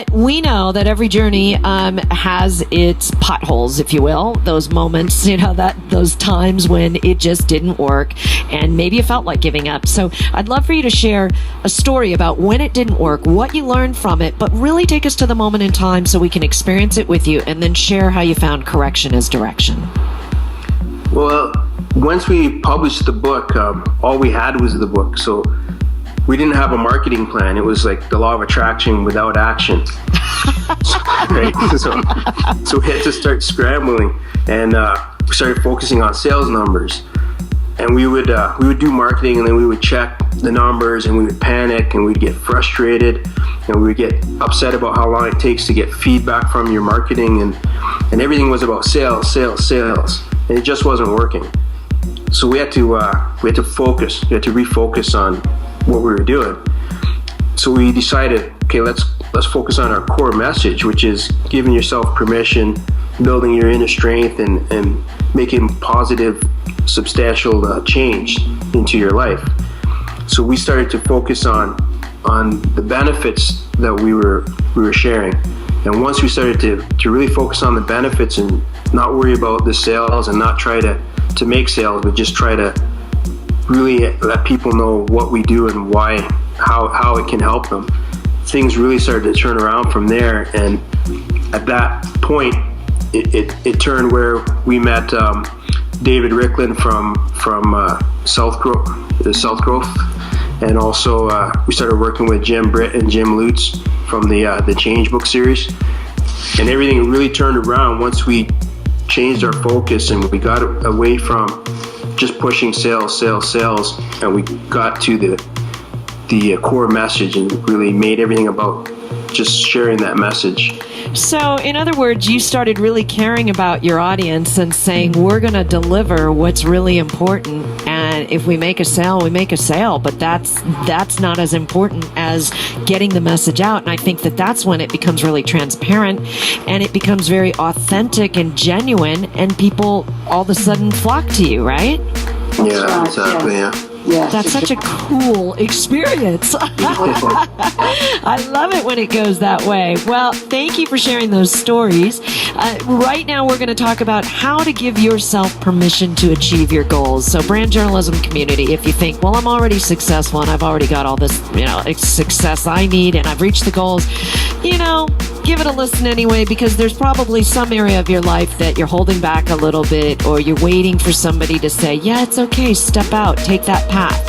We know that every journey has its potholes, if you will, those moments, those times when it just didn't work and maybe you felt like giving up. So I'd love for you to share a story about when it didn't work, what you learned from it, but really take us to the moment in time so we can experience it with you and then share how you found correction as direction. Well, once we published the book, all we had was the book. So we didn't have a marketing plan. It was like the law of attraction without action. Right? So we had to start scrambling, and we started focusing on sales numbers. And we would do marketing, and then we would check the numbers, and we would panic, and we'd get frustrated, and we would get upset about how long it takes to get feedback from your marketing, and everything was about sales, and it just wasn't working. So we had to focus. We had to refocus on what we were doing. So we decided, okay, let's focus on our core message, which is giving yourself permission, building your inner strength, and making positive, substantial change into your life. So we started to focus on the benefits that we were sharing. And once we started to really focus on the benefits and not worry about the sales and not try to make sales, but just try to really let people know what we do and why, how it can help them, things really started to turn around from there. And at that point, it turned where we met David Ricklin from South Growth, and also we started working with Jim Britt and Jim Lutz from the Change Book series, and everything really turned around once we changed our focus and we got away from just pushing sales, and we got to the core message and really made everything about just sharing that message. So, in other words, you started really caring about your audience and saying, we're going to deliver what's really important. And if we make a sale, we make a sale. But that's not as important as getting the message out. And I think that's when it becomes really transparent and it becomes very authentic and genuine. And people all of a sudden flock to you, right? Yeah, exactly, yeah. Yes. That's such a cool experience. I love it when it goes that way. Well, thank you for sharing those stories. Right now, we're going to talk about how to give yourself permission to achieve your goals. So, brand journalism community, if you think, well, I'm already successful and I've already got all this, success I need and I've reached the goals, give it a listen anyway, because there's probably some area of your life that you're holding back a little bit, or you're waiting for somebody to say, yeah, it's okay, step out, take that path.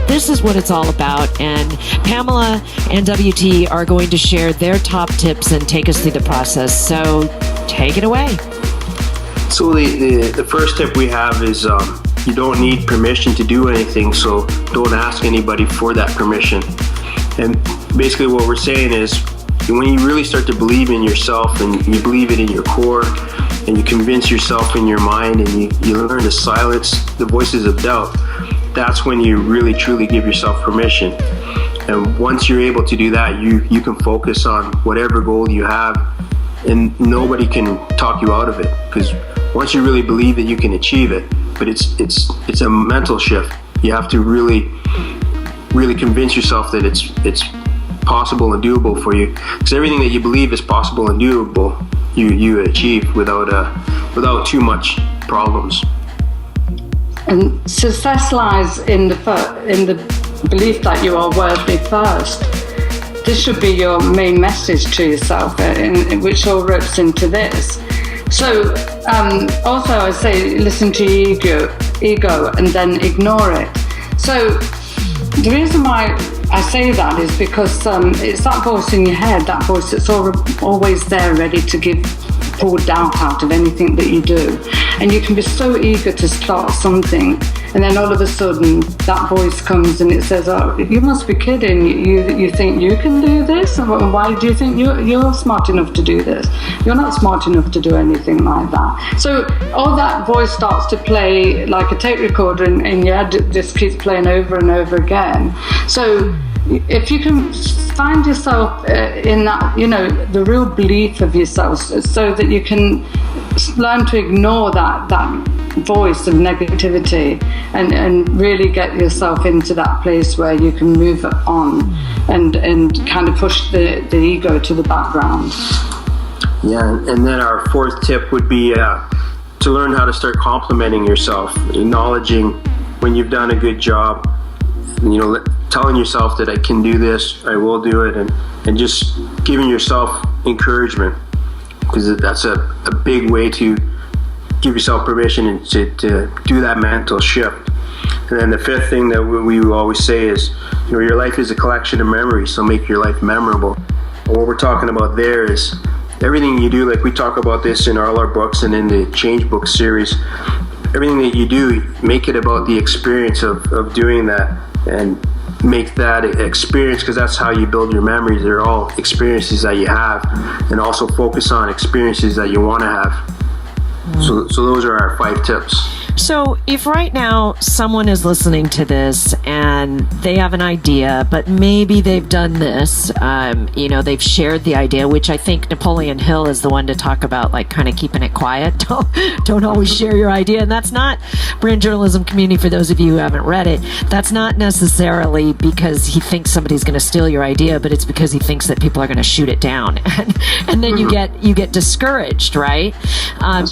This is what it's all about, and Pamela and WT are going to share their top tips and take us through the process. So take it away. So the first tip we have is you don't need permission to do anything, so don't ask anybody for that permission. And basically what we're saying is, when you really start to believe in yourself and you believe it in your core and you convince yourself in your mind and you learn to silence the voices of doubt, that's when you really truly give yourself permission. And once you're able to do that, you can focus on whatever goal you have, and nobody can talk you out of it, because once you really believe that you can achieve it, but it's a mental shift. You have to really convince yourself that it's possible and doable for you, because everything that you believe is possible and doable, you achieve without too much problems. And success lies in the belief that you are worthy first. This should be your main message to yourself, which all ropes into this. So also I say listen to your ego and then ignore it. So the reason why I say that is because it's that voice in your head, that voice that's always there ready to pull doubt out of anything that you do. And you can be so eager to start something, and then all of a sudden that voice comes and it says, oh, you must be kidding, you think you can do this? Why do you think you're smart enough to do this? You're not smart enough to do anything like that. So all that voice starts to play like a tape recorder in your head, it just keeps playing over and over again. So if you can find yourself in that, the real belief of yourself, so that you can learn to ignore that voice of negativity, and really get yourself into that place where you can move on and kind of push the ego to the background. Yeah, and then our fourth tip would be to learn how to start complimenting yourself, acknowledging when you've done a good job, telling yourself that I can do this, I will do it, and just giving yourself encouragement, because that's a big way to give yourself permission to do that mental shift. And then the fifth thing that we always say is, your life is a collection of memories, so make your life memorable. And what we're talking about there is everything you do, like we talk about this in all our books and in the Change Book series, everything that you do, make it about the experience of doing that, and make that experience, because that's how you build your memories. They're all experiences that you have, and also focus on experiences that you want to have. So those are our 5 tips. So if right now someone is listening to this and they have an idea, but maybe they've done this, they've shared the idea, which I think Napoleon Hill is the one to talk about, like kind of keeping it quiet. Don't always share your idea. And that's not, brand journalism community, for those of you who haven't read it, that's not necessarily because he thinks somebody's going to steal your idea, but it's because he thinks that people are going to shoot it down. And then you get discouraged, right?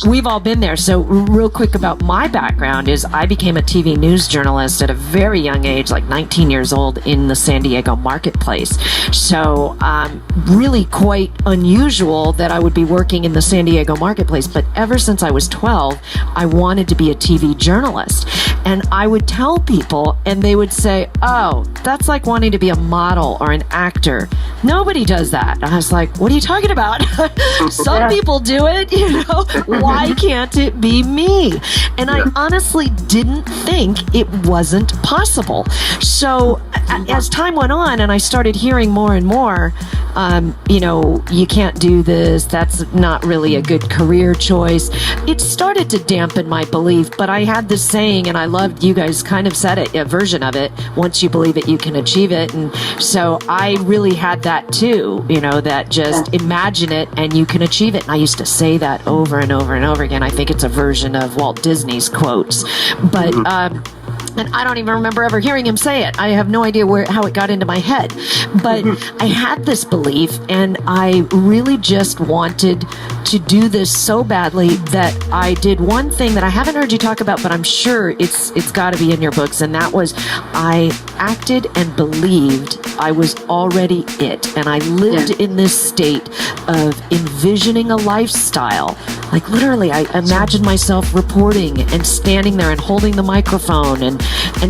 We've all been there. So real quick about my background is I became a TV news journalist at a very young age, like 19 years old, in the San Diego marketplace. So really quite unusual that I would be working in the San Diego marketplace. But ever since I was 12, I wanted to be a TV journalist. And I would tell people, and they would say, oh, that's like wanting to be a model or an actor. Nobody does that. And I was like, what are you talking about? Some people do it, Why can't it be me? And I honestly didn't think it wasn't possible. So as time went on and I started hearing more and more, you can't do this, that's not really a good career choice, it started to dampen my belief. But I had this saying, and I loved, you guys kind of said it, a version of it, once you believe it, you can achieve it. And so I really had that too, that just imagine it and you can achieve it. And I used to say that over and over and over again. I think it's a version of Walt Disney's quotes. But and I don't even remember ever hearing him say it. I have no idea how it got into my head. But I had this belief, and I really just wanted to do this so badly that I did one thing that I haven't heard you talk about, but I'm sure it's got to be in your books, and that was I acted and believed I was already it. And I lived in this state of envisioning a lifestyle. Like literally, I imagined myself reporting and standing there and holding the microphone and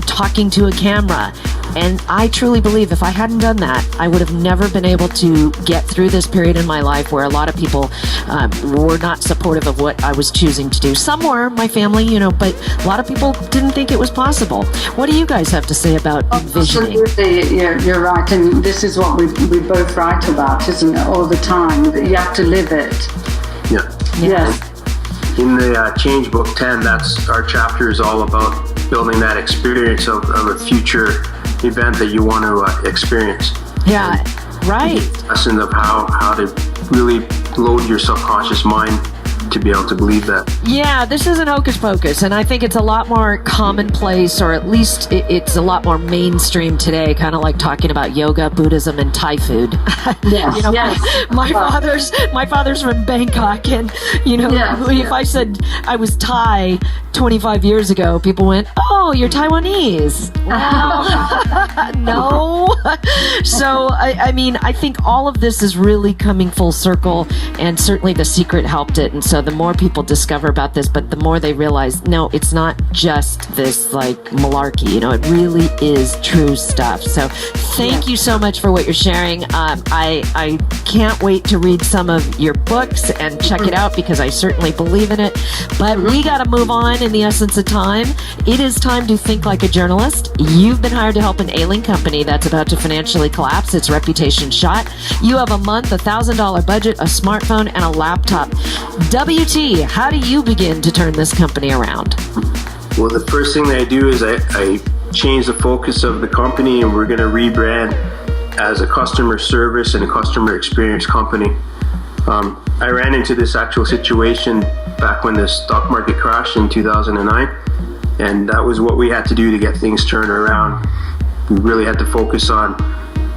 talking to a camera. And I truly believe if I hadn't done that, I would have never been able to get through this period in my life where a lot of people were not supportive of what I was choosing to do. Some were, my family, but a lot of people didn't think it was possible. What do you guys have to say about envisioning? Absolutely, you're right. And this is what we both write about, isn't it, all the time, that you have to live it. Yeah. Yes. In the Change Book 10, that's our chapter is all about building that experience of a future event that you want to experience. Yeah, right. Lessons of how to really load your subconscious mind to be able to believe that. Yeah, this isn't hocus pocus, and I think it's a lot more commonplace, or at least it's a lot more mainstream today, kind of like talking about yoga, Buddhism, and Thai food. Yes, yes. My father's from Bangkok, and if I said I was Thai 25 years ago, people went, "Oh, you're Taiwanese." Wow. No. So I think all of this is really coming full circle, and certainly The Secret helped it. And so the more people discover about this, but the more they realize, no, it's not just this like malarkey. It really is true stuff. So thank you so much for what you're sharing. I can't wait to read some of your books and check it out, because I certainly believe in it. But we got to move on in the essence of time. It is time to think like a journalist. You've been hired to help an ailing company that's about to financially collapse, its reputation shot. You have a month, $1,000 budget, a smartphone, and a laptop. WT, how do you begin to turn this company around? Well, the first thing that I do is I change the focus of the company, and we're going to rebrand as a customer service and a customer experience company. I ran into this actual situation back when the stock market crashed in 2009, and that was what we had to do to get things turned around. We really had to focus on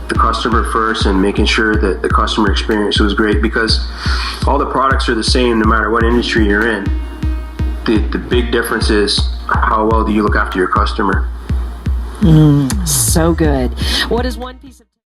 the customer first and making sure that the customer experience was great, because all the products are the same no matter what industry you're in. The big difference is how well do you look after your customer. So good. What is one piece of